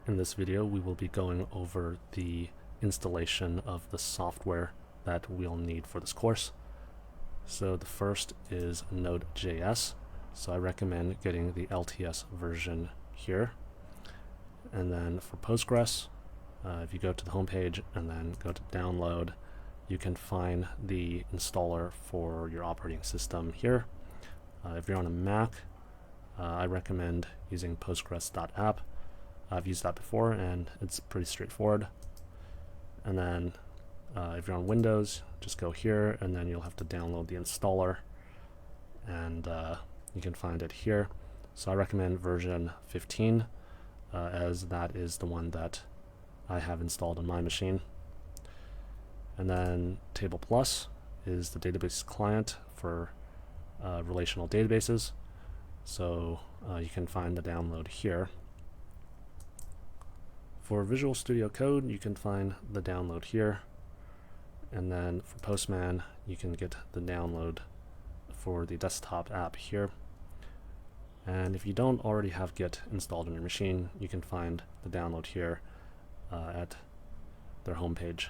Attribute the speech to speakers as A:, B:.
A: In this video, we will be going over the installation of the software that we'll need for this course. So the first is Node.js. So I recommend getting the LTS version here. And then for Postgres, if you go to the home page and then go to download, you can find the installer for your operating system here. If you're on a Mac, I recommend using postgres.app. I've used that before and it's pretty straightforward. And then if you're on Windows, just go here and then you'll have to download the installer, and you can find it here. So I recommend version 15 as that is the one that I have installed on my machine. And then Table Plus is the database client for relational databases. So you can find the download here. For Visual Studio Code, you can find the download here. And then for Postman, you can get the download for the desktop app here. And if you don't already have Git installed on your machine, you can find the download here at their homepage.